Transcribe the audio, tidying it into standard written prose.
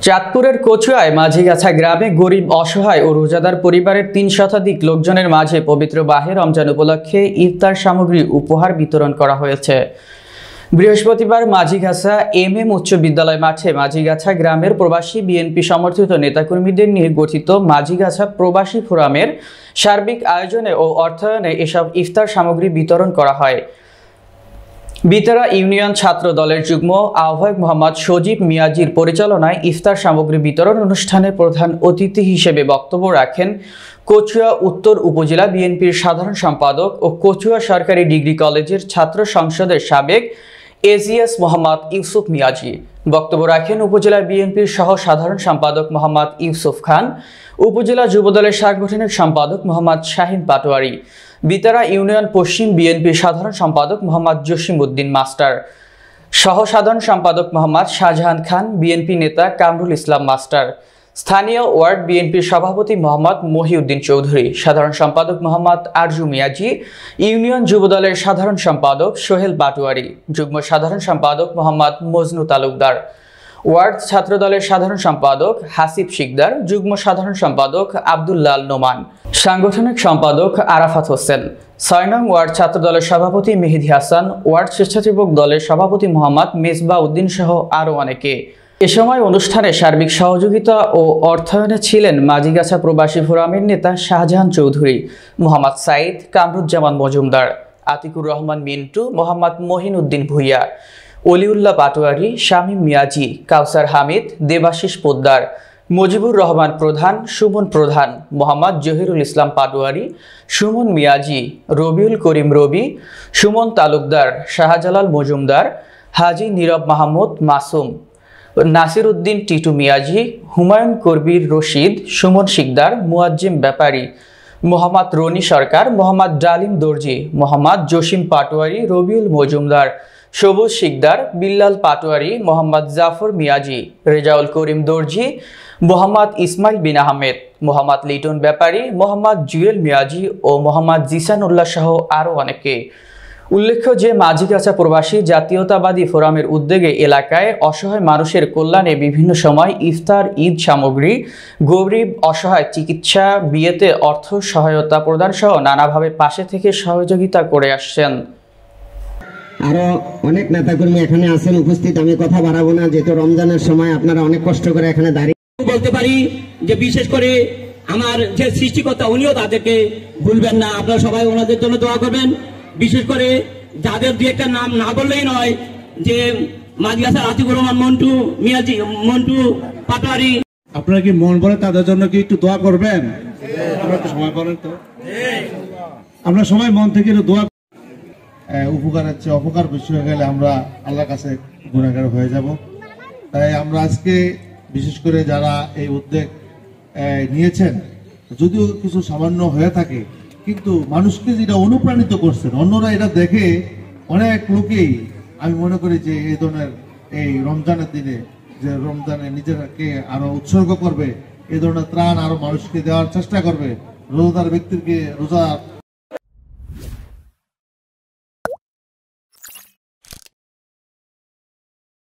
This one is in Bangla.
চাঁদপুরের কচুয়ায় মাঝিগাছা গ্রামে গরিব অসহায় ও রোজাদার পরিবারের ৩ শতাধিক লোকজনের মাঝে পবিত্র মাহে রমজান উপলক্ষে ইফতার সামগ্রী উপহার বিতরণ করা হয়েছে। বৃহস্পতিবার মাঝিগাছা এমএম উচ্চ বিদ্যালয় মাঠে মাঝিগাছা গ্রামের প্রবাসী বিএনপি সমর্থিত নেতাকর্মীদের নিয়ে গঠিত মাঝিগাছা প্রবাসী ফোরামের সার্বিক আয়োজনে ও অর্থায়নে এসব ইফতার সামগ্রী বিতরণ করা হয়। বিতারা ইউনিয়ন ছাত্র দলের যুগ্ম আহ্বায়ক মোহাম্মদ সজীব মিয়াজির পরিচালনায় ইফতার সামগ্রী বিতরণ অনুষ্ঠানে প্রধান অতিথি হিসেবে বক্তব্য রাখেন কচুয়া উত্তর উপজেলা বিএনপির সাধারণ সম্পাদক ও কচুয়া সরকারি ডিগ্রি কলেজের ছাত্র সংসদের সাবেক এজিএস মোহাম্মদ ইউসুফ মিয়াজি। বক্তব্য রাখেন উপজেলা বিএনপির সহ সাধারণ সম্পাদক মোহাম্মদ ইউসুফ খান, উপজেলা যুবদলের সাংগঠনিক সম্পাদক মোহাম্মদ শাহিন পাটোয়ারি, বিতারা ইউনিয়ন পশ্চিম বিএনপির সাধারণ সম্পাদক মোহাম্মদ জসিম উদ্দিন মাস্টার, সহ সাধারণ সম্পাদক মোহাম্মদ শাহজাহান খান, বিএনপি নেতা কামরুল ইসলাম মাস্টার, স্থানীয় ওয়ার্ড বিএনপির সভাপতি মোহাম্মদ মহিউদ্দিন চৌধুরী, সাধারণ সম্পাদক মোহাম্মদ আরজু মিয়াজি, ইউনিয়ন যুবদলের সাধারণ সম্পাদক সোহেল পাটোয়ারি, যুগ্ম সাধারণ সম্পাদক মোহাম্মদ মজনু তালুকদার, ওয়ার্ড ছাত্রদলের সাধারণ সম্পাদক হাসিব শিকদার, যুগ্ম সাধারণ সম্পাদক আব্দুল্লাল নোমান, সাংগঠনিক সম্পাদক আরাফাত হোসেন, ৬ নং ওয়ার্ড ছাত্রদলের সভাপতি মেহেদি হাসান, ওয়ার্ড স্বেচ্ছাসেবক দলের সভাপতি মোহাম্মদ মেজবা উদ্দিন সহ আরও অনেকে। এ সময় অনুষ্ঠানে সার্বিক সহযোগিতা ও অর্থায়নে ছিলেন মাঝিগাছা প্রবাসী ফোরামের নেতা শাহজাহান চৌধুরী, মোহাম্মদ সাইদ, কামরুজ্জামান মজুমদার, আতিকুর রহমান মিন্টু, মোহাম্মদ মহিন উদ্দিন ভুইয়া, অলিউল্লাহ পাটোয়ারি, শামীম মিয়াজি, কাউসার হামিদ, দেবাশিস পোদ্দার, মুজিবুর রহমান প্রধান, সুমন প্রধান, মোহাম্মদ জহিরুল ইসলাম পাটোয়ারি, সুমন মিয়াজি, রবিউল করিম রবি, সুমন তালুকদার, শাহজালাল মজুমদার, হাজি নীরব মাহমুদ মাসুম, নাসির উদ্দিন টিটু মিয়াজি, হুমায়ুন কবির রশিদ, সুমন শিকদার, মুয়াজ্জিম ব্যাপারী, মোহাম্মদ রনি সরকার, মোহাম্মদ ডালিম দর্জি, মোহাম্মদ জসিম পাটোয়ারি, রবিউল মজুমদার, সবুজ শিকদার, বিল্লাল পাটোয়ারি, মোহাম্মদ জাফর মিয়াজি, রেজাউল করিম দর্জি, মোহাম্মদ ইসমাইল বিন আহমেদ, মোহাম্মদ লিটন ব্যাপারী, মোহাম্মদ জুয়েল মিয়াজি ও মোহাম্মদ জিসানুল্লাহ সহ আরও অনেকে। উল্লেখ্য যে মাঝিগাছা প্রবাসী জাতীয়তাবাদী ফোরামের উদ্যোগে এলাকায় অসহায় মানুষের কল্যাণে বিভিন্ন সময় ইফতার, ঈদ সামগ্রী, গরিব অসহায় চিকিৎসা, বিয়েতে অর্থ সহায়তা প্রদান সহ নানাভাবে পাশে থেকে সহযোগিতা করে আসছেন। আরো অনেক নেতাকর্মী এখানে আছেন উপস্থিত, আমি কথা বাড়াবো না, যেহেতু রমজানের সময় আপনারা অনেক কষ্ট করে এখানে দাঁড়িয়ে। বলতে পারি যে বিশেষ করে আমার যে সৃষ্টিকর্তা উনিও তাদেরকে ভুলবেন না, আপনারা সবাই ওনাদের জন্য দোয়া করবেন। বিশেষ করে যাদের দু একটা নাম না বললেই নয়, যে মাঝিগাছার আতিকুর রহমান মন্টু মিয়াজি, মন্টু পাটোয়ারি, আপনারা কি মন বলে তাদের জন্য কি একটু দোয়া করবেন? সময় করেন তো, আমরা সবাই মন থেকে দোয়া। উপকারের চেয়ে অপকার বেশি হয়ে গেলে আমরা আল্লাহর কাছে গুনাহগার হয়ে যাব। তাই আমরা আজকে বিশেষ করে যারা এই উদ্যোগ নিয়েছেন, যদিও কিছু সামান্য হয়ে থাকে, কিন্তু মানুষকে যেটা অনুপ্রাণিত করছেন, অন্যরা এটা দেখে অনেক লোকেই আমি মনে করি যে এই ধরনের এই রমজানের দিনে যে রমজানে নিজেকে আরো উৎসর্গ করবে, এই ধরনের ত্রাণ আরো মানুষকে দেওয়ার চেষ্টা করবে, রোজাদার ব্যক্তিকে রোজা